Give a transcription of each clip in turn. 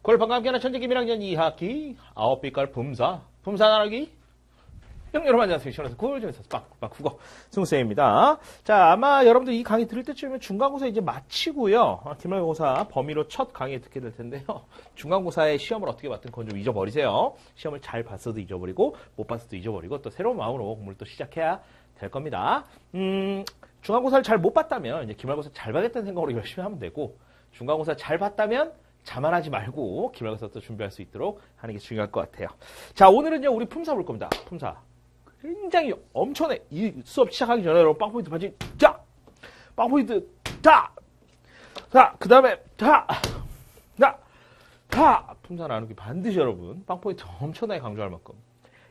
골방과 함께하는 천재기 1학년 2학기 9빛깔 품사 나누기. 여러분 안녕하세요. 시원해서 꿀중에서 빡빡 국어 승우쌤입니다. 자, 아마 여러분들 이 강의 들을 때쯤이면 중간고사 이제 마치고요. 기말고사 범위로 첫 강의 듣게 될 텐데요. 중간고사의 시험을 어떻게 봤든 그건 좀 잊어버리세요. 시험을 잘 봤어도 잊어버리고 못 봤어도 잊어버리고 또 새로운 마음으로 공부를 또 시작해야 될 겁니다. 중간고사를 잘 못 봤다면 이제 기말고사 잘 봐야겠다는 생각으로 열심히 하면 되고, 중간고사 잘 봤다면 자만하지 말고 기말고사 또 준비할 수 있도록 하는 게 중요할 것 같아요. 자, 오늘은요 우리 품사 볼 겁니다. 품사 굉장히 엄청나게, 이 수업 시작하기 전에 여러분 빵포인트 반지 자, 빵포인트 자, 그 다음에 자, 품사 나누기 반드시 여러분 빵포인트 엄청나게 강조할 만큼.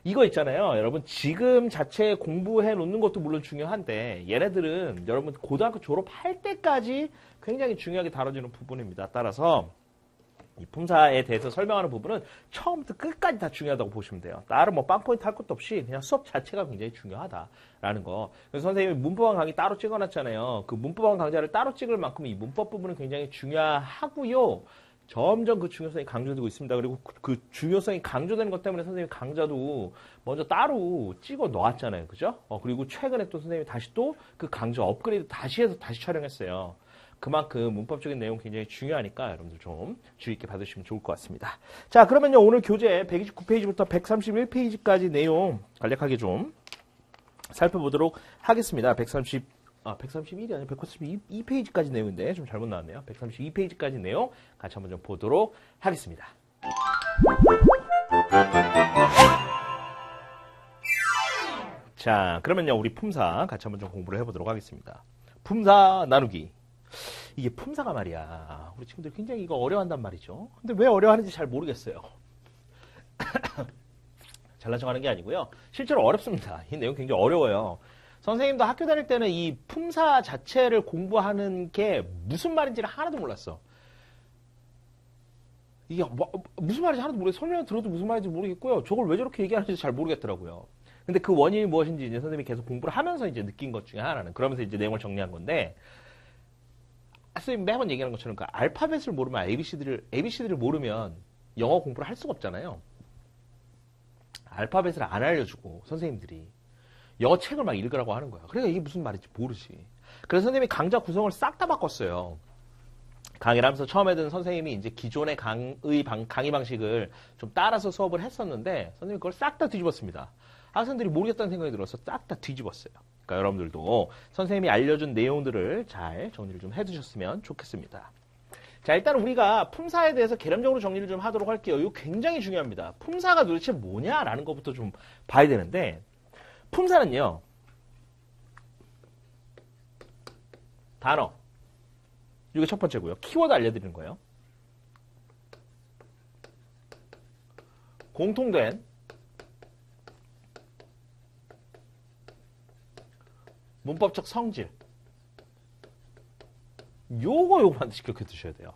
이거 있잖아요. 여러분 지금 자체 공부해 놓는 것도 물론 중요한데 얘네들은 여러분 고등학교 졸업할 때까지 굉장히 중요하게 다뤄지는 부분입니다. 따라서 이 품사에 대해서 설명하는 부분은 처음부터 끝까지 다 중요하다고 보시면 돼요. 다른 뭐 빵포인트 할 것도 없이 그냥 수업 자체가 굉장히 중요하다라는 거. 그래서 선생님이 문법원 강의 따로 찍어놨잖아요. 그 문법원 강좌를 따로 찍을 만큼 이 문법 부분은 굉장히 중요하고요. 점점 그 중요성이 강조되고 있습니다. 그리고 그 중요성이 강조되는 것 때문에 선생님 강좌도 먼저 따로 찍어 놓았잖아요. 그죠? 그리고 최근에 또 선생님이 다시 또 그 강좌 업그레이드 다시 해서 다시 촬영했어요. 그만큼 문법적인 내용 굉장히 중요하니까 여러분들 좀 주의 있게 받으시면 좋을 것 같습니다. 자, 그러면요 오늘 교재 129페이지부터 131페이지까지 내용 간략하게 좀 살펴보도록 하겠습니다. 131이 아니라 132페이지까지 내용인데 좀 잘못 나왔네요. 132페이지까지 내용 같이 한번 좀 보도록 하겠습니다. 자, 그러면요 우리 품사 같이 한번 좀 공부를 해보도록 하겠습니다. 품사 나누기. 이게 품사가 말이야, 우리 친구들 굉장히 이거 어려워한단 말이죠. 근데 왜 어려워하는지 잘 모르겠어요. 잘난 척하는 게 아니고요. 실제로 어렵습니다. 이 내용 굉장히 어려워요. 선생님도 학교 다닐 때는 이 품사 자체를 공부하는 게 무슨 말인지를 하나도 몰랐어. 이게 무슨 말인지 하나도 모르겠어요. 설명을 들어도 무슨 말인지 모르겠고요. 저걸 왜 저렇게 얘기하는지 잘 모르겠더라고요. 근데 그 원인이 무엇인지 이제 선생님이 계속 공부를 하면서 이제 느낀 것 중에 하나는, 그러면서 이제 내용을 정리한 건데, 선생님 매번 얘기하는 것처럼 그 알파벳을 모르면 ABCD를 모르면 영어 공부를 할 수가 없잖아요. 알파벳을 안 알려주고 선생님들이 영어 책을 막 읽으라고 하는 거야. 그러니까 이게 무슨 말인지 모르지. 그래서 선생님이 강좌 구성을 싹 다 바꿨어요. 강의를 하면서 처음에 든 선생님이 이제 기존의 강의 방식을 좀 따라서 수업을 했었는데 선생님이 그걸 싹 다 뒤집었습니다. 학생들이 모르겠다는 생각이 들어서 싹 다 뒤집었어요. 그러니까 여러분들도 선생님이 알려준 내용들을 잘 정리를 좀 해두셨으면 좋겠습니다. 자, 일단 우리가 품사에 대해서 개념적으로 정리를 좀 하도록 할게요. 이거 굉장히 중요합니다. 품사가 도대체 뭐냐라는 것부터 좀 봐야 되는데, 품사는요, 단어, 이게 첫 번째고요. 키워드 알려드리는 거예요. 공통된 문법적 성질. 요거 반드시 기억해 두셔야 돼요.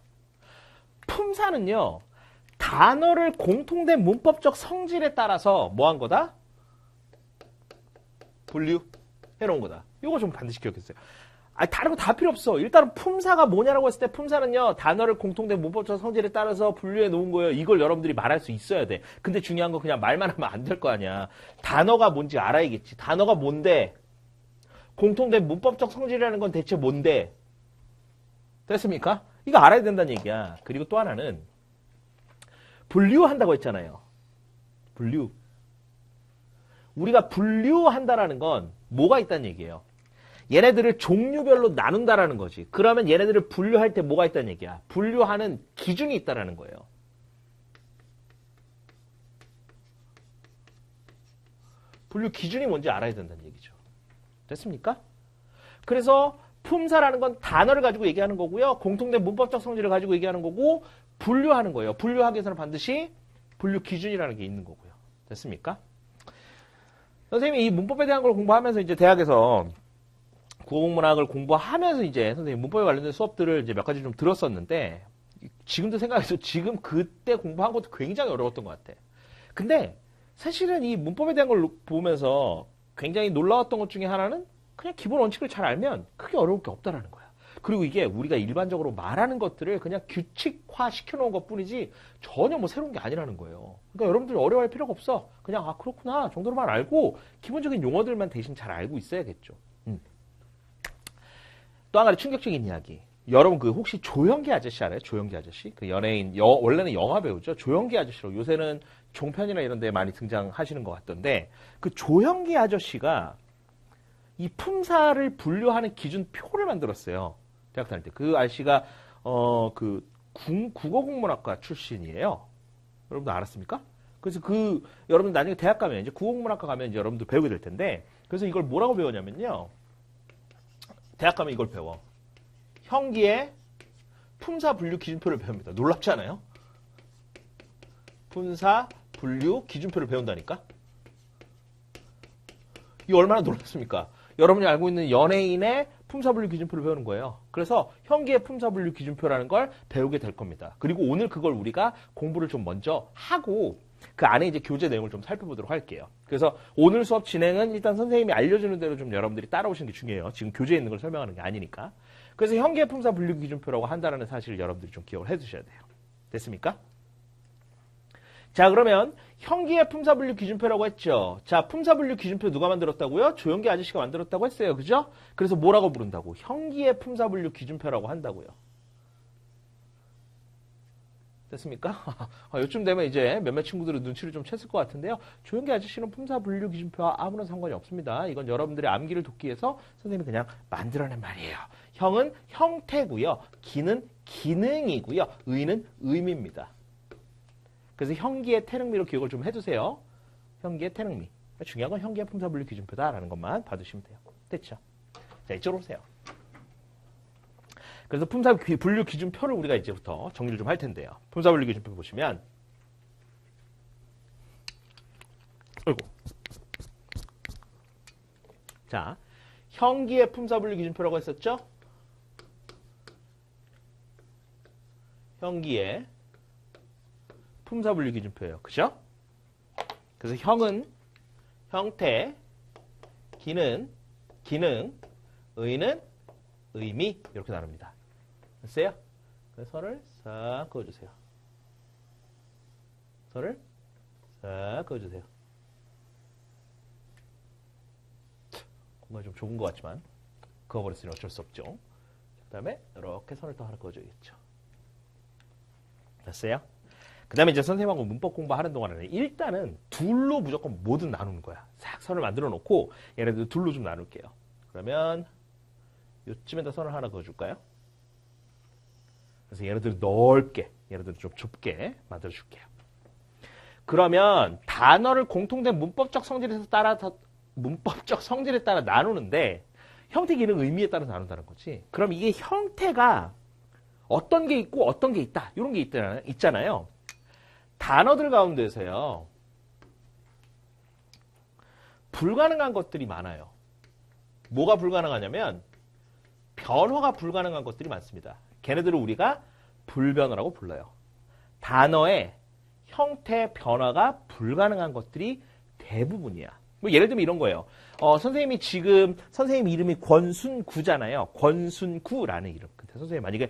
품사는요, 단어를 공통된 문법적 성질에 따라서 뭐 한 거다? 분류해 놓은 거다. 요거 좀 반드시 기억해 주세요. 다른 거 다 필요 없어. 일단은 품사가 뭐냐라고 했을 때 품사는요, 단어를 공통된 문법적 성질에 따라서 분류해 놓은 거예요. 이걸 여러분들이 말할 수 있어야 돼. 근데 중요한 건 그냥 말만 하면 안 될 거 아니야. 단어가 뭔지 알아야겠지. 단어가 뭔데? 공통된 문법적 성질이라는 건 대체 뭔데? 됐습니까? 이거 알아야 된다는 얘기야. 그리고 또 하나는 분류한다고 했잖아요. 분류. 우리가 분류한다라는 건 뭐가 있다는 얘기예요. 얘네들을 종류별로 나눈다라는 거지. 그러면 얘네들을 분류할 때 뭐가 있다는 얘기야. 분류하는 기준이 있다라는 거예요. 분류 기준이 뭔지 알아야 된다는 얘기죠. 됐습니까? 그래서 품사라는 건 단어를 가지고 얘기하는 거고요. 공통된 문법적 성질을 가지고 얘기하는 거고, 분류하는 거예요. 분류하기 위해서는 반드시 분류 기준이라는 게 있는 거고요. 됐습니까? 선생님이 이 문법에 대한 걸 공부하면서 이제 대학에서 국어국문학을 공부하면서 이제 선생님 문법에 관련된 수업들을 이제 몇 가지 좀 들었었는데, 지금도 생각해서 지금 그때 공부한 것도 굉장히 어려웠던 것 같아. 근데 사실은 이 문법에 대한 걸 보면서 굉장히 놀라웠던 것 중에 하나는 그냥 기본 원칙을 잘 알면 크게 어려울 게 없다라는 거야. 그리고 이게 우리가 일반적으로 말하는 것들을 그냥 규칙화 시켜놓은 것 뿐이지 전혀 뭐 새로운 게 아니라는 거예요. 그러니까 여러분들 어려워할 필요가 없어. 그냥 아 그렇구나 정도로만 알고 기본적인 용어들만 대신 잘 알고 있어야겠죠. 또 한 가지 충격적인 이야기. 여러분 그 혹시 조영기 아저씨 알아요? 조영기 아저씨? 그 연예인 원래는 영화 배우죠. 조영기 아저씨로 요새는 종편이나 이런 데 많이 등장하시는 것 같던데 그 조영기 아저씨가 이 품사를 분류하는 기준표를 만들었어요. 대학 다닐 때. 그 아저씨가 그 국어국문학과 출신이에요. 여러분들 알았습니까? 그래서 여러분 나중에 대학 가면 이제 국어국문학과 가면 이제 여러분들 배우게 될 텐데 그래서 이걸 뭐라고 배우냐면요. 대학 가면 이걸 배워. 형기의 품사 분류 기준표를 배웁니다. 놀랍지 않아요? 품사 분류 기준표를 배운다니까? 이거 얼마나 놀랍습니까? 여러분이 알고 있는 연예인의 품사 분류 기준표를 배우는 거예요. 그래서 형기의 품사 분류 기준표라는 걸 배우게 될 겁니다. 그리고 오늘 그걸 우리가 공부를 좀 먼저 하고 그 안에 이제 교재 내용을 좀 살펴보도록 할게요. 그래서 오늘 수업 진행은 일단 선생님이 알려주는 대로 좀 여러분들이 따라오시는 게 중요해요. 지금 교재에 있는 걸 설명하는 게 아니니까. 그래서 형기의 품사 분류 기준표라고 한다는 사실을 여러분들이 좀 기억을 해두셔야 돼요. 됐습니까? 자, 그러면 형기의 품사 분류 기준표라고 했죠. 자, 품사 분류 기준표 누가 만들었다고요? 조영기 아저씨가 만들었다고 했어요. 그죠? 그래서 뭐라고 부른다고? 형기의 품사 분류 기준표라고 한다고요. 됐습니까? 요쯤 되면 이제 몇몇 친구들은 눈치를 좀 챘을 것 같은데요. 조영기 아저씨는 품사 분류 기준표와 아무런 상관이 없습니다. 이건 여러분들의 암기를 돕기 위해서 선생님이 그냥 만들어낸 말이에요. 형은 형태고요. 기는 기능이고요. 의는 의미입니다. 그래서 형기의 태능미로 기억을 좀 해두세요. 형기의 태능미. 중요한 건 형기의 품사 분류 기준표다라는 것만 봐두시면 돼요. 됐죠? 자, 이쪽으로 오세요. 그래서 품사 분류 기준표를 우리가 이제부터 정리를 좀 할 텐데요. 품사 분류 기준표 보시면 아이고. 자, 형기의 품사 분류 기준표라고 했었죠? 형기의 품사 분류 기준표예요. 그죠? 그래서 형은 형태, 기는 기능, 의는 의미 이렇게 나눕니다. 됐어요? 그래서 선을 싹 그어주세요. 선을 싹 그어주세요. 공간이 좀 좁은 것 같지만 그어버렸으니 어쩔 수 없죠. 그 다음에 이렇게 선을 또 하나 그어줘야겠죠. 됐어요? 그 다음에 이제 선생님하고 문법 공부하는 동안에는 일단은 둘로 무조건 뭐든 나누는 거야. 싹 선을 만들어 놓고 얘네들 둘로 좀 나눌게요. 그러면 요쯤에다 선을 하나 그어줄까요? 그래서 얘네들 넓게, 얘네들 좀 좁게 만들어줄게요. 그러면 단어를 공통된 문법적 성질에 따라 나누는데 형태, 기능, 의미에 따라 나눈다는 거지. 그럼 이게 형태가 어떤 게 있고 어떤 게 있다. 이런 게 있잖아요. 단어들 가운데서요. 불가능한 것들이 많아요. 뭐가 불가능하냐면 변화가 불가능한 것들이 많습니다. 걔네들을 우리가 불변어라고 불러요. 단어의 형태 변화가 불가능한 것들이 대부분이야. 뭐 예를 들면 이런 거예요. 선생님이 지금 선생님 이름이 권순구잖아요. 권순구라는 이름. 근데 선생님 만약에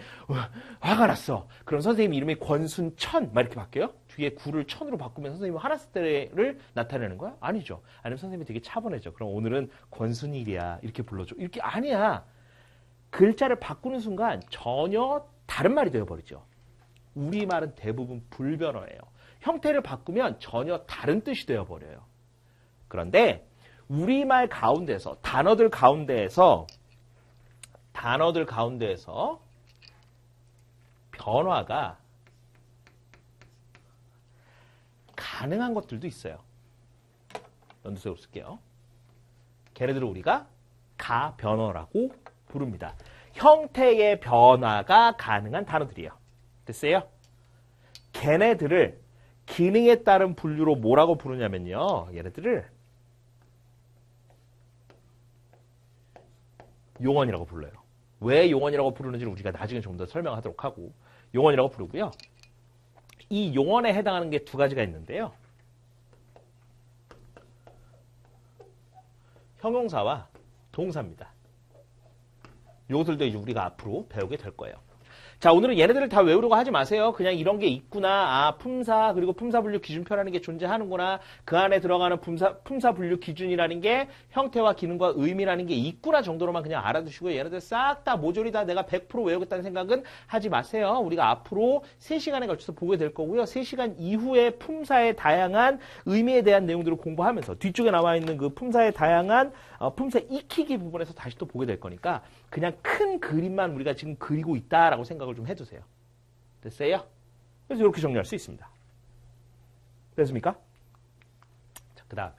화가 났어. 그럼 선생님 이름이 권순천 막 이렇게 바뀌어요? 뒤에 구를 천으로 바꾸면 선생님이 화났을 때를 나타내는 거야? 아니죠. 아니면 선생님이 되게 차분해져. 그럼 오늘은 권순일이야. 이렇게 불러줘. 이렇게 아니야. 글자를 바꾸는 순간 전혀 다른 말이 되어버리죠. 우리말은 대부분 불변어예요. 형태를 바꾸면 전혀 다른 뜻이 되어버려요. 그런데 우리말 가운데서 단어들 가운데에서 변화가 가능한 것들도 있어요. 연두색으로 쓸게요. 걔네들을 우리가 가변어라고 부릅니다. 형태의 변화가 가능한 단어들이에요. 됐어요? 걔네들을 기능에 따른 분류로 뭐라고 부르냐면요. 얘네들을 용언이라고 불러요. 왜 용언이라고 부르는지를 우리가 나중에 좀 더 설명하도록 하고 용언이라고 부르고요. 이 용언에 해당하는 게 두 가지가 있는데요. 형용사와 동사입니다. 요것들도 이제 우리가 앞으로 배우게 될 거예요. 자, 오늘은 얘네들을 다 외우려고 하지 마세요. 그냥 이런 게 있구나. 아, 품사, 그리고 품사 분류 기준표라는 게 존재하는구나. 그 안에 들어가는 품사 분류 기준이라는 게 형태와 기능과 의미라는 게 있구나 정도로만 그냥 알아두시고요. 얘네들 싹 다 모조리 다 내가 100% 외우겠다는 생각은 하지 마세요. 우리가 앞으로 3시간에 걸쳐서 보게 될 거고요. 3시간 이후에 품사의 다양한 의미에 대한 내용들을 공부하면서 뒤쪽에 나와 있는 그 품사의 다양한 품사 익히기 부분에서 다시 또 보게 될 거니까 그냥 큰 그림만 우리가 지금 그리고 있다라고 생각을 좀 해두세요. 됐어요? 그래서 이렇게 정리할 수 있습니다. 됐습니까? 자, 그 다음에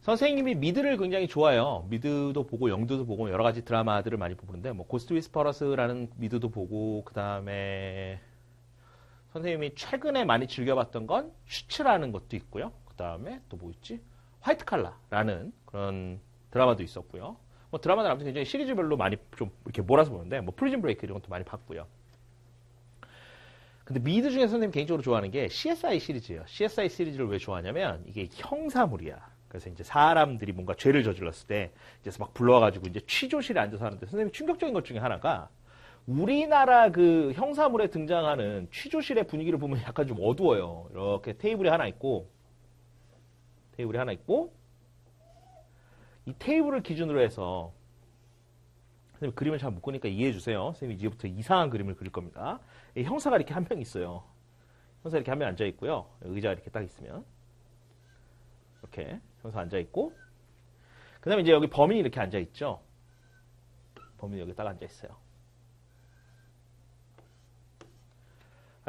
선생님이 미드를 굉장히 좋아해요. 미드도 보고 영드도 보고 여러 가지 드라마들을 많이 보는데 뭐 고스트 위스퍼러스라는 미드도 보고 그 다음에 선생님이 최근에 많이 즐겨봤던 건 슈츠라는 것도 있고요. 그 다음에 또 뭐 있지? 화이트 칼라라는 그런 드라마도 있었고요. 뭐 드라마는 아무튼 굉장히 시리즈별로 많이 좀 이렇게 몰아서 보는데 뭐 프리즌 브레이크 이런 것도 많이 봤고요. 근데 미드 중에 선생님 개인적으로 좋아하는 게 CSI 시리즈예요. CSI 시리즈를 왜 좋아하냐면 이게 형사물이야. 그래서 이제 사람들이 뭔가 죄를 저질렀을 때 이제 막 불러와가지고 이제 취조실에 앉아서 하는데 선생님 충격적인 것 중에 하나가 우리나라 그 형사물에 등장하는 취조실의 분위기를 보면 약간 좀 어두워요. 이렇게 테이블이 하나 있고 이 테이블을 기준으로 해서 선생님 그림을 잘 못 그리니까 이해해 주세요. 선생님이 이제부터 이상한 그림을 그릴 겁니다. 형사가 이렇게 한 명 있어요. 형사 이렇게 한 명 앉아 있고요. 의자가 이렇게 딱 있으면 이렇게 형사 앉아 있고 그 다음에 이제 여기 범인이 이렇게 앉아 있죠. 범인이 여기 딱 앉아 있어요.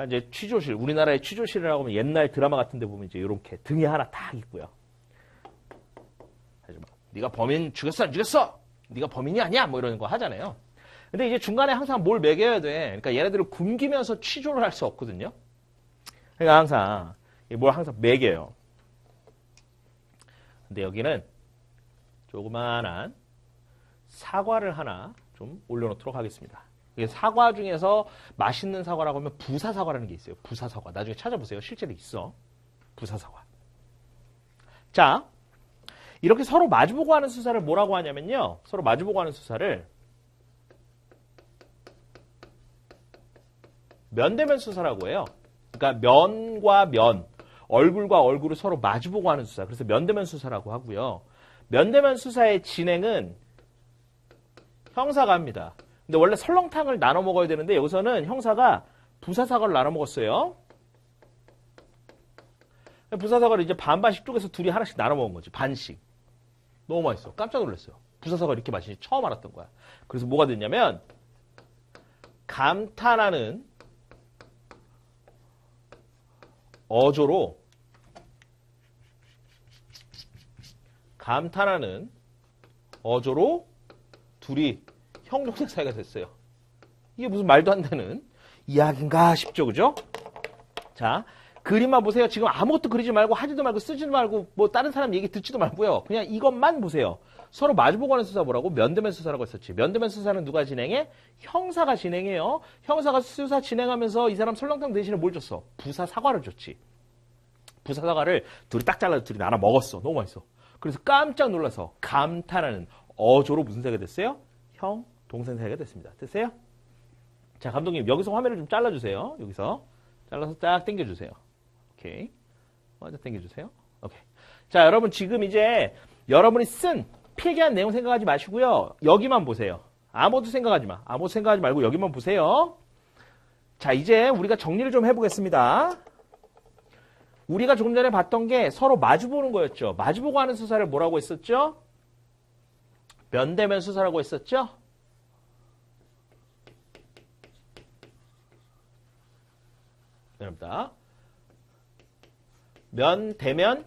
이제 취조실, 우리나라의 취조실이라고 하면 옛날 드라마 같은 데 보면 이제 이렇게 등에 하나 딱 있고요. 네가 범인 죽였어 안 죽였어? 네가 범인이 아니야? 뭐 이러는 거 하잖아요. 근데 이제 중간에 항상 뭘 매겨야 돼. 그러니까 얘네들을 굶기면서 취조를 할 수 없거든요. 그러니까 항상 뭘 항상 매겨요. 근데 여기는 조그만한 사과를 하나 좀 올려놓도록 하겠습니다. 이게 사과 중에서 맛있는 사과라고 하면 부사사과라는 게 있어요. 부사사과. 나중에 찾아보세요. 실제로 있어. 부사사과. 자, 이렇게 서로 마주보고 하는 수사를 뭐라고 하냐면요. 서로 마주보고 하는 수사를 면대면 수사라고 해요. 그러니까 면과 면, 얼굴과 얼굴을 서로 마주보고 하는 수사. 그래서 면대면 수사라고 하고요. 면대면 수사의 진행은 형사가 합니다. 근데 원래 설렁탕을 나눠 먹어야 되는데 여기서는 형사가 부사사과를 나눠 먹었어요. 부사사과를 이제 반반씩 쪼개서 둘이 하나씩 나눠 먹은 거지. 반씩. 너무 맛있어. 깜짝 놀랐어요. 부사사과 이렇게 맛있는지 처음 알았던 거야. 그래서 뭐가 됐냐면 감탄하는 어조로 둘이 형 동생 사이가 됐어요. 이게 무슨 말도 안 되는 이야기인가 싶죠, 그죠? 자, 그림만 보세요. 지금 아무것도 그리지 말고 하지도 말고 쓰지도 말고 뭐 다른 사람 얘기 듣지도 말고요. 그냥 이것만 보세요. 서로 마주보고 하는 수사 뭐라고? 면대면 수사라고 했었지. 면대면 수사는 누가 진행해? 형사가 진행해요. 형사가 수사 진행하면서 이 사람 설렁탕 대신에 뭘 줬어? 부사 사과를 줬지. 부사 사과를 둘이 딱 잘라서 둘이 나눠 먹었어. 너무 맛있어. 그래서 깜짝 놀라서 감탄하는 어조로 무슨 사이가 됐어요? 형, 동생 사이가 됐습니다. 됐어요? 자, 감독님 여기서 화면을 좀 잘라주세요. 여기서 잘라서 딱 당겨주세요. 오케이. 완전 당겨주세요. 오케이. 자, 여러분 지금 이제 여러분이 쓴 필기한 내용 생각하지 마시고요. 여기만 보세요. 아무것도 생각하지 마. 아무것도 생각하지 말고 여기만 보세요. 자, 이제 우리가 정리를 좀 해보겠습니다. 우리가 조금 전에 봤던 게 서로 마주보는 거였죠. 마주보고 하는 수사를 뭐라고 했었죠? 면대면 수사라고 했었죠? 여러분들 면대면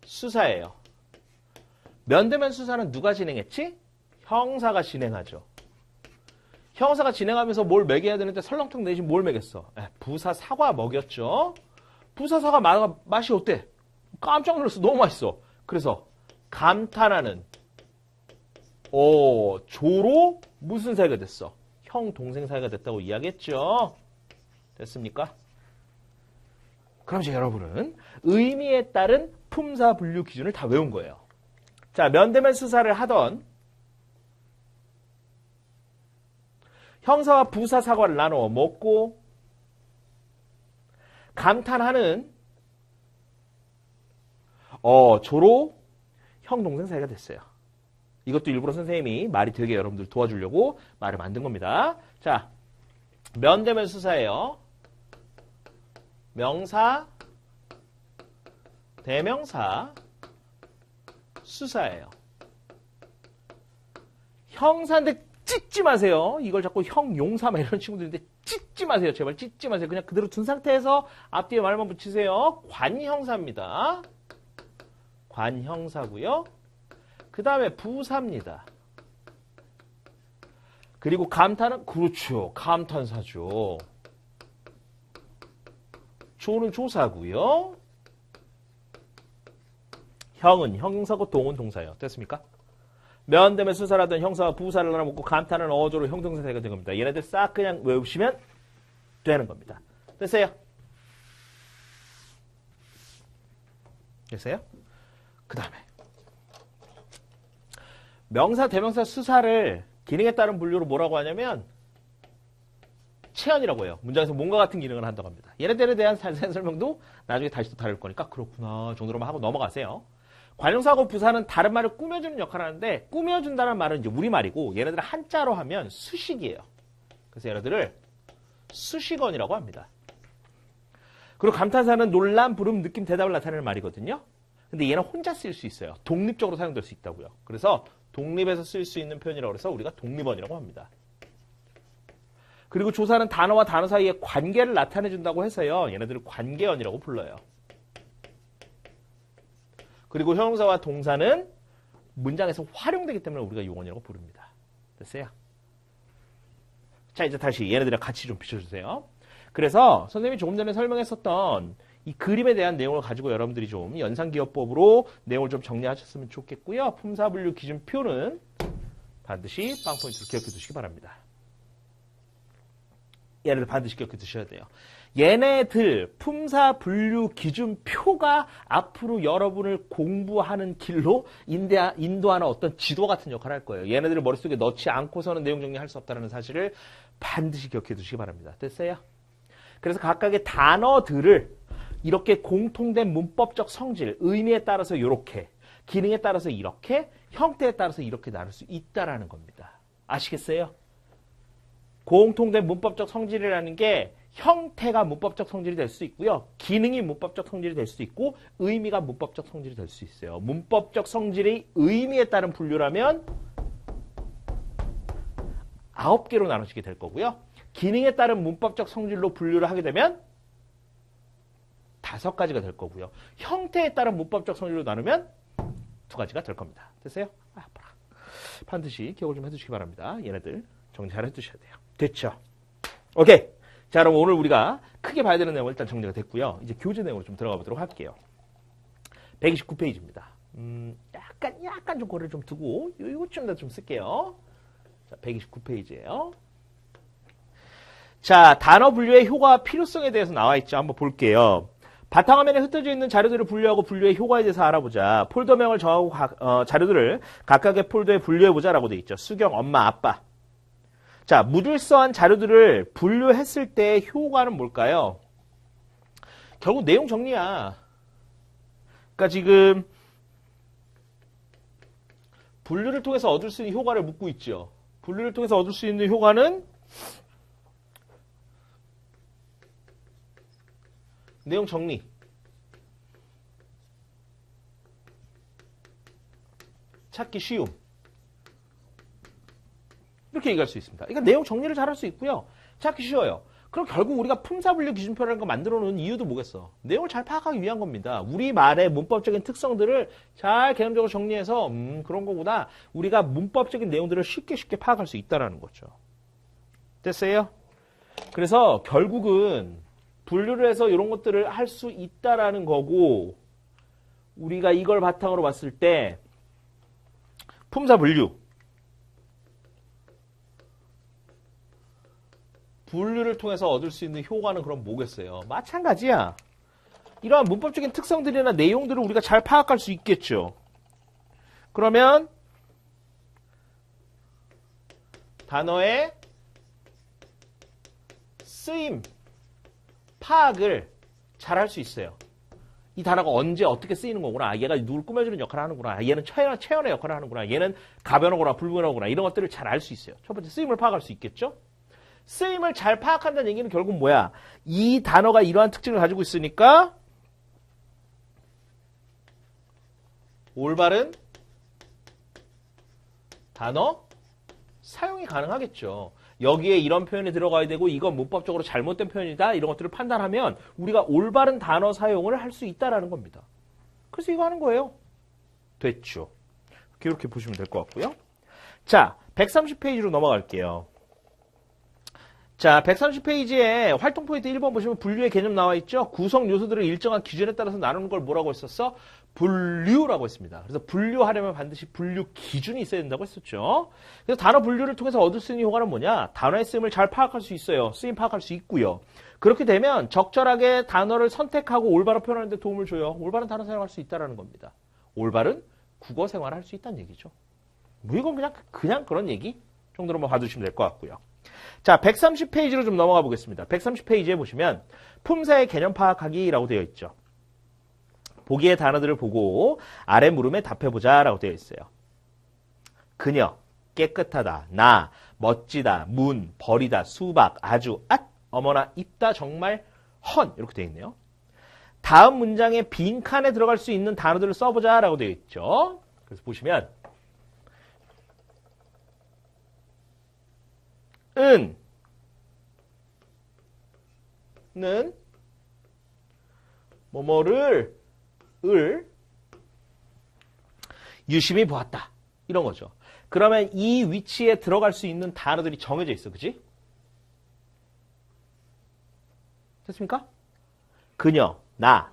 수사예요. 면대면 수사는 누가 진행했지? 형사가 진행하죠. 형사가 진행하면서 뭘 먹여야 되는데 설렁탕 대신 뭘 먹였어? 부사 사과 먹였죠. 부사 사과 맛이 어때? 깜짝 놀랐어. 너무 맛있어. 그래서 감탄하는 조로 무슨 사이가 됐어? 형 동생 사이가 됐다고 이야기했죠. 됐습니까? 그럼 이제 여러분은 의미에 따른 품사 분류 기준을 다 외운 거예요. 자, 면대면 수사를 하던 형사와 부사 사과를 나누어 먹고 감탄하는 조로 형 동생 사이가 됐어요. 이것도 일부러 선생님이 말이 되게 여러분들 도와주려고 말을 만든 겁니다. 자, 면대면 수사예요. 명사, 대명사, 수사예요. 형사인데 찢지 마세요. 이걸 자꾸 형, 용사 막 이런 친구들인데 찢지 마세요. 제발 찢지 마세요. 그냥 그대로 둔 상태에서 앞뒤에 말만 붙이세요. 관형사입니다. 관형사고요. 그 다음에 부사입니다. 그리고 감탄은 그렇죠. 감탄사죠. 조는 조사고요. 형은 형용사고 동은 동사예요. 됐습니까? 면대면 수사라던 형사와 부사를 나눠먹고 감탄은 어조로 형동사 사이가 된 겁니다. 얘네들 싹 그냥 외우시면 되는 겁니다. 됐어요? 됐어요? 그 다음에 명사, 대명사, 수사를 기능에 따른 분류로 뭐라고 하냐면 체언이라고 해요. 문장에서 뭔가 같은 기능을 한다고 합니다. 얘네들에 대한 자세한 설명도 나중에 다시 또 다룰 거니까 그렇구나 정도로만 하고 넘어가세요. 관용사하고 부사는 다른 말을 꾸며주는 역할을 하는데 꾸며준다는 말은 이제 우리말이고 얘네들은 한자로 하면 수식이에요. 그래서 얘네들을 수식어이라고 합니다. 그리고 감탄사는 논란, 부름, 느낌, 대답을 나타내는 말이거든요. 근데 얘는 혼자 쓸 수 있어요. 독립적으로 사용될 수 있다고요. 그래서 독립해서 쓸 수 있는 표현이라고 해서 우리가 독립어이라고 합니다. 그리고 조사는 단어와 단어 사이의 관계를 나타내준다고 해서요. 얘네들을 관계어이라고 불러요. 그리고 형용사와 동사는 문장에서 활용되기 때문에 우리가 용언이라고 부릅니다. 됐어요? 자, 이제 다시 얘네들이랑 같이 좀 비춰주세요. 그래서 선생님이 조금 전에 설명했었던 이 그림에 대한 내용을 가지고 여러분들이 좀 연산기억법으로 내용을 좀 정리하셨으면 좋겠고요. 품사분류 기준표는 반드시 빵포인트로 기억해 두시기 바랍니다. 얘네들 반드시 기억해 두셔야 돼요. 얘네들 품사분류 기준표가 앞으로 여러분을 공부하는 길로 인도하는 어떤 지도 같은 역할을 할 거예요. 얘네들을 머릿속에 넣지 않고서는 내용 정리할 수 없다는 사실을 반드시 기억해 두시기 바랍니다. 됐어요? 그래서 각각의 단어들을 이렇게 공통된 문법적 성질, 의미에 따라서 이렇게, 기능에 따라서 이렇게, 형태에 따라서 이렇게 나눌 수 있다라는 겁니다. 아시겠어요? 공통된 문법적 성질이라는 게 형태가 문법적 성질이 될 수 있고요. 기능이 문법적 성질이 될 수 있고 의미가 문법적 성질이 될 수 있어요. 문법적 성질이 의미에 따른 분류라면 9개로 나눠지게 될 거고요. 기능에 따른 문법적 성질로 분류를 하게 되면 5가지가 될 거고요. 형태에 따른 문법적 성질로 나누면 2가지가 될 겁니다. 됐어요? 반드시 기억을 좀 해두시기 바랍니다. 얘네들 정리 잘 해두셔야 돼요. 됐죠? 오케이. 자, 그럼 오늘 우리가 크게 봐야 되는 내용은 일단 정리가 됐고요. 이제 교재 내용으로 좀 들어가 보도록 할게요. 129페이지입니다. 약간 좀 고를 좀 두고 요쯤 더 좀 쓸게요. 자, 129페이지예요. 자, 단어 분류의 효과와 필요성에 대해서 나와 있죠. 한번 볼게요. 바탕화면에 흩어져 있는 자료들을 분류하고 분류의 효과에 대해서 알아보자. 폴더명을 정하고 자료들을 각각의 폴더에 분류해보자라고 돼 있죠. 수경, 엄마, 아빠. 자, 무질서한 자료들을 분류했을 때의 효과는 뭘까요? 결국 내용 정리야. 그러니까 지금 분류를 통해서 얻을 수 있는 효과를 묻고 있죠. 분류를 통해서 얻을 수 있는 효과는 내용 정리. 찾기 쉬움. 이렇게 얘기할 수 있습니다. 그러니까 내용 정리를 잘할 수 있고요. 찾기 쉬워요. 그럼 결국 우리가 품사분류 기준표라는 거 만들어 놓은 이유도 뭐겠어? 내용을 잘 파악하기 위한 겁니다. 우리말의 문법적인 특성들을 잘 개념적으로 정리해서 그런 거구나. 우리가 문법적인 내용들을 쉽게 파악할 수 있다는 거죠. 됐어요? 그래서 결국은 분류를 해서 이런 것들을 할 수 있다라는 거고 우리가 이걸 바탕으로 봤을 때 품사분류 분류를 통해서 얻을 수 있는 효과는 그럼 뭐겠어요? 마찬가지야. 이러한 문법적인 특성들이나 내용들을 우리가 잘 파악할 수 있겠죠. 그러면 단어의 쓰임, 파악을 잘 할 수 있어요. 이 단어가 언제 어떻게 쓰이는 거구나. 얘가 누굴 꾸며주는 역할을 하는구나. 얘는 체현의 역할을 하는구나. 얘는 가변어구나, 불변어구나. 이런 것들을 잘 알 수 있어요. 첫 번째, 쓰임을 파악할 수 있겠죠? 쓰임을 잘 파악한다는 얘기는 결국 뭐야? 이 단어가 이러한 특징을 가지고 있으니까 올바른 단어 사용이 가능하겠죠. 여기에 이런 표현이 들어가야 되고 이건 문법적으로 잘못된 표현이다. 이런 것들을 판단하면 우리가 올바른 단어 사용을 할 수 있다라는 겁니다. 그래서 이거 하는 거예요. 됐죠. 이렇게 보시면 될 것 같고요. 자, 130페이지로 넘어갈게요. 자, 130페이지에 활동 포인트 1번 보시면 분류의 개념 나와 있죠. 구성 요소들을 일정한 기준에 따라서 나누는 걸 뭐라고 했었어? 분류라고 했습니다. 그래서 분류하려면 반드시 분류 기준이 있어야 된다고 했었죠. 그래서 단어 분류를 통해서 얻을 수 있는 효과는 뭐냐? 단어의 쓰임을 잘 파악할 수 있어요. 쓰임 파악할 수 있고요. 그렇게 되면 적절하게 단어를 선택하고 올바로 표현하는 데 도움을 줘요. 올바른 단어 사용할 수 있다는 겁니다. 올바른 국어 생활을 할 수 있다는 얘기죠. 뭐 이건 그냥 그런 얘기 정도로만 봐두시면 될 것 같고요. 자, 130페이지로 좀 넘어가 보겠습니다. 130페이지에 보시면 품사의 개념 파악하기라고 되어 있죠. 보기의 단어들을 보고 아래 물음에 답해보자 라고 되어 있어요. 그녀, 깨끗하다, 나, 멋지다, 문, 버리다, 수박, 아주, 앗, 어머나, 입다, 정말, 헌 이렇게 되어 있네요. 다음 문장에 빈칸에 들어갈 수 있는 단어들을 써보자 라고 되어 있죠. 그래서 보시면 는 뭐뭐를 유심히 보았다. 이런 거죠. 그러면 이 위치에 들어갈 수 있는 단어들이 정해져 있어. 그치? 됐습니까? 그녀, 나,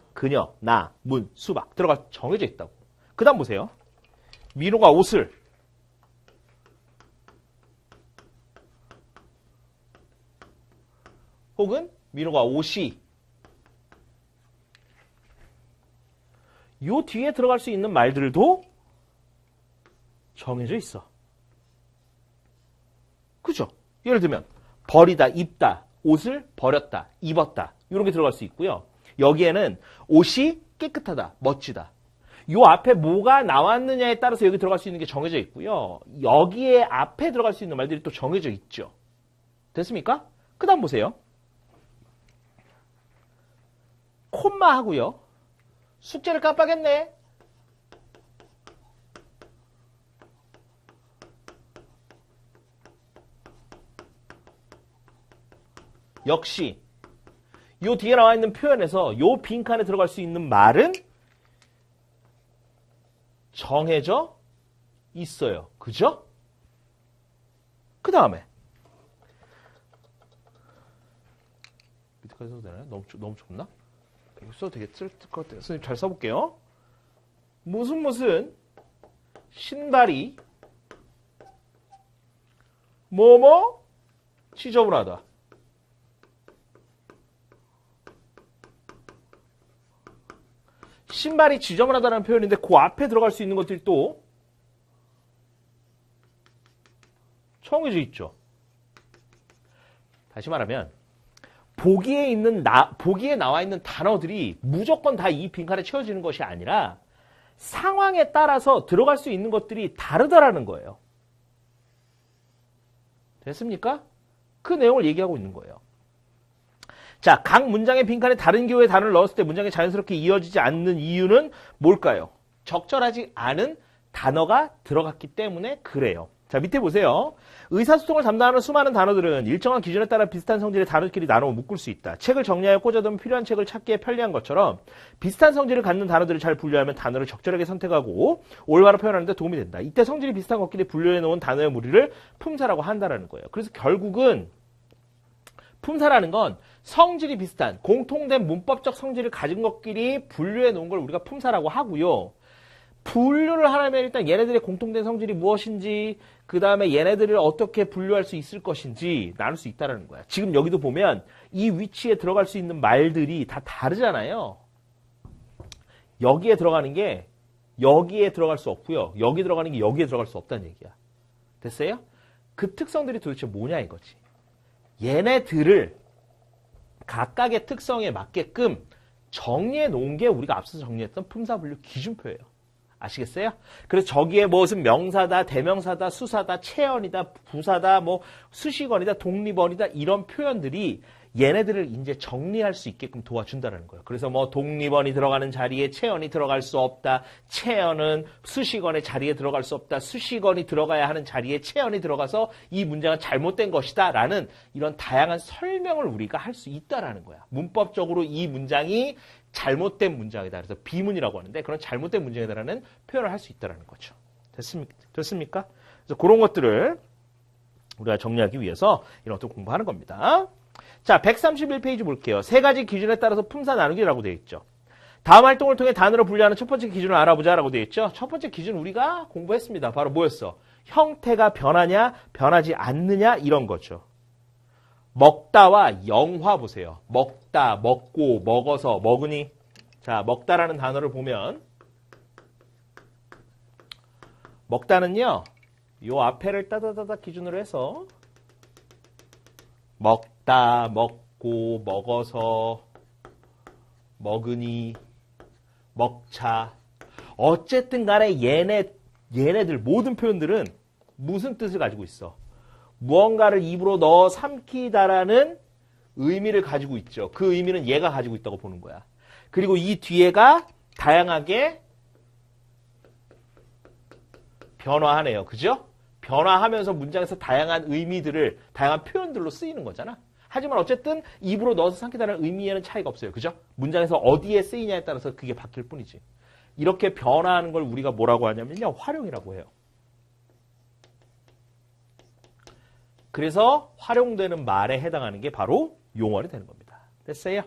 문, 수박 정해져 있다고. 그 다음 보세요. 민호가 옷을 혹은 민호가 옷이 요 뒤에 들어갈 수 있는 말들도 정해져 있어. 그죠? 예를 들면 버리다, 입다, 옷을 버렸다, 입었다 이런 게 들어갈 수 있고요. 여기에는 옷이 깨끗하다, 멋지다. 요 앞에 뭐가 나왔느냐에 따라서 여기 들어갈 수 있는 게 정해져 있고요. 여기에 앞에 들어갈 수 있는 말들이 또 정해져 있죠. 됐습니까? 그 다음 보세요. 콤마 하고요. 숙제를 깜빡했네. 역시 요 뒤에 나와 있는 표현에서 요 빈칸에 들어갈 수 있는 말은 정해져 있어요. 그죠? 그 다음에 밑에까지 써도 되나요? 너무 좁나? 이거 써도 되겠을 것 같아요. 선생님 잘 써볼게요. 무슨 신발이 뭐뭐 지저분하다. 신발이 지저분하다는 표현인데 그 앞에 들어갈 수 있는 것들이 또 정해져 있죠. 다시 말하면 보기에 나와 있는 단어들이 무조건 다 이 빈칸에 채워지는 것이 아니라 상황에 따라서 들어갈 수 있는 것들이 다르다라는 거예요. 됐습니까? 그 내용을 얘기하고 있는 거예요. 자, 각 문장의 빈칸에 다른 기호의 단어를 넣었을 때 문장이 자연스럽게 이어지지 않는 이유는 뭘까요? 적절하지 않은 단어가 들어갔기 때문에 그래요. 자, 밑에 보세요. 의사소통을 담당하는 수많은 단어들은 일정한 기준에 따라 비슷한 성질의 단어끼리 나누어 묶을 수 있다. 책을 정리하여 꽂아두면 필요한 책을 찾기에 편리한 것처럼 비슷한 성질을 갖는 단어들을 잘 분류하면 단어를 적절하게 선택하고 올바로 표현하는 데 도움이 된다. 이때 성질이 비슷한 것끼리 분류해 놓은 단어의 무리를 품사라고 한다는 거예요. 그래서 결국은 품사라는 건 성질이 비슷한 공통된 문법적 성질을 가진 것끼리 분류해 놓은 걸 우리가 품사라고 하고요. 분류를 하려면 일단 얘네들의 공통된 성질이 무엇인지, 그 다음에 얘네들을 어떻게 분류할 수 있을 것인지 나눌 수 있다는 거야. 지금 여기도 보면 이 위치에 들어갈 수 있는 말들이 다 다르잖아요. 여기에 들어가는 게 여기에 들어갈 수 없고요. 여기 들어가는 게 여기에 들어갈 수 없다는 얘기야. 됐어요? 그 특성들이 도대체 뭐냐 이거지. 얘네들을 각각의 특성에 맞게끔 정리해 놓은 게 우리가 앞서 정리했던 품사분류 기준표예요. 아시겠어요? 그래서 저기에 무슨 명사다, 대명사다, 수사다, 체언이다, 부사다, 뭐 수식어이다, 독립어이다 이런 표현들이 얘네들을 이제 정리할 수 있게끔 도와준다는 거예요. 그래서 뭐 독립어이 들어가는 자리에 체언이 들어갈 수 없다. 체언은 수식어의 자리에 들어갈 수 없다. 수식어이 들어가야 하는 자리에 체언이 들어가서 이 문장은 잘못된 것이다. 라는 이런 다양한 설명을 우리가 할 수 있다라는 거야. 문법적으로 이 문장이 잘못된 문장이다. 그래서 비문이라고 하는데 그런 잘못된 문장이다라는 표현을 할 수 있다라는 거죠. 됐습니까? 그래서 그런 것들을 우리가 정리하기 위해서 이런 것들 공부하는 겁니다. 자, 131페이지 볼게요. 세 가지 기준에 따라서 품사 나누기라고 되어 있죠. 다음 활동을 통해 단어로 분류하는 첫 번째 기준을 알아보자라고 되어 있죠. 첫 번째 기준 우리가 공부했습니다. 바로 뭐였어? 형태가 변하냐, 변하지 않느냐 이런 거죠. 먹다와 영화 보세요. 먹다, 먹고, 먹어서, 먹으니. 자, 먹다라는 단어를 보면 먹다는요. 요 앞에를 따다다다 기준으로 해서 먹다, 먹고, 먹어서, 먹으니, 먹자. 어쨌든 간에 얘네들 모든 표현들은 무슨 뜻을 가지고 있어? 무언가를 입으로 넣어 삼키다라는 의미를 가지고 있죠. 그 의미는 얘가 가지고 있다고 보는 거야. 그리고 이 뒤에가 다양하게 변화하네요. 그죠? 변화하면서 문장에서 다양한 의미들을 다양한 표현들로 쓰이는 거잖아. 하지만 어쨌든 입으로 넣어서 삼키다는 의미에는 차이가 없어요. 그죠? 문장에서 어디에 쓰이냐에 따라서 그게 바뀔 뿐이지. 이렇게 변화하는 걸 우리가 뭐라고 하냐면요. 활용이라고 해요. 그래서 활용되는 말에 해당하는 게 바로 용언이 되는 겁니다. 됐어요?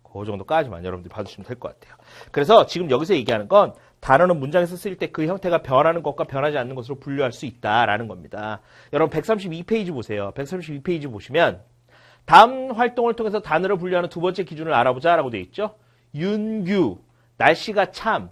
그 정도까지만 여러분들이 봐주시면 될 것 같아요. 그래서 지금 여기서 얘기하는 건 단어는 문장에서 쓰일 때 그 형태가 변하는 것과 변하지 않는 것으로 분류할 수 있다라는 겁니다. 여러분 132페이지 보세요. 132페이지 보시면 다음 활동을 통해서 단어를 분류하는 두 번째 기준을 알아보자라고 되어 있죠. 윤규, 날씨가 참,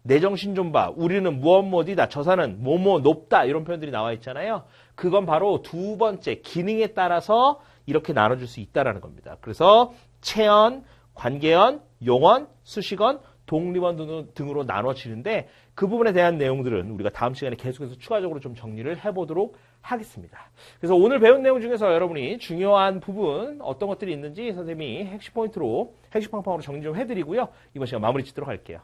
내 정신 좀 봐, 우리는 무엇뭐디다, 저사는 뭐뭐 높다 이런 표현들이 나와 있잖아요. 그건 바로 두 번째 기능에 따라서 이렇게 나눠줄 수 있다라는 겁니다. 그래서 체언, 관계언, 용언, 수식언, 독립언 등으로 나눠지는데 그 부분에 대한 내용들은 우리가 다음 시간에 계속해서 추가적으로 좀 정리를 해보도록 하겠습니다. 그래서 오늘 배운 내용 중에서 여러분이 중요한 부분 어떤 것들이 있는지 선생님이 핵심 포인트로 핵심 팡팡으로 정리 좀 해드리고요. 이번 시간 마무리 짓도록 할게요.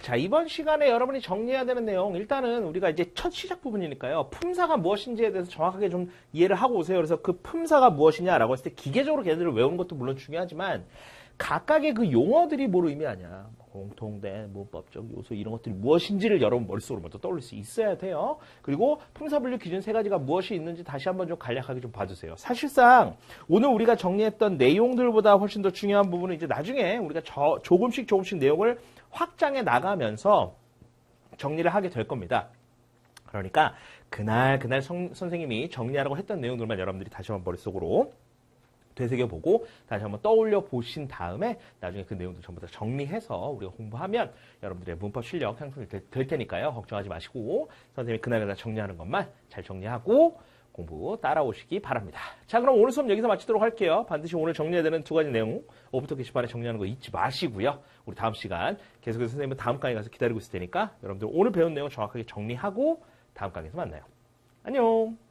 자, 이번 시간에 여러분이 정리해야 되는 내용, 일단은 우리가 이제 첫 시작 부분이니까요. 품사가 무엇인지에 대해서 정확하게 좀 이해를 하고 오세요. 그래서 그 품사가 무엇이냐라고 했을 때 기계적으로 걔네들을 외우는 것도 물론 중요하지만 각각의 그 용어들이 뭘 의미하냐. 공통된 문법적 요소 이런 것들이 무엇인지를 여러분 머릿속으로 먼저 떠올릴 수 있어야 돼요. 그리고 품사분류 기준 세 가지가 무엇이 있는지 다시 한번 좀 간략하게 좀 봐주세요. 사실상 오늘 우리가 정리했던 내용들보다 훨씬 더 중요한 부분은 이제 나중에 우리가 조금씩 내용을 확장해 나가면서 정리를 하게 될 겁니다. 그러니까 그날 선생님이 정리하라고 했던 내용들만 여러분들이 다시 한번 머릿속으로 되새겨보고 다시 한번 떠올려 보신 다음에 나중에 그 내용들 전부 다 정리해서 우리가 공부하면 여러분들의 문법 실력 향상이 될 테니까요. 걱정하지 마시고 선생님이 그날 정리하는 것만 잘 정리하고 공부 따라오시기 바랍니다. 자, 그럼 오늘 수업 여기서 마치도록 할게요. 반드시 오늘 정리해야 되는 두 가지 내용 오프터 게시판에 정리하는 거 잊지 마시고요. 우리 다음 시간 계속해서 선생님은 다음 강의 가서 기다리고 있을 테니까 여러분들 오늘 배운 내용 정확하게 정리하고 다음 강의에서 만나요. 안녕.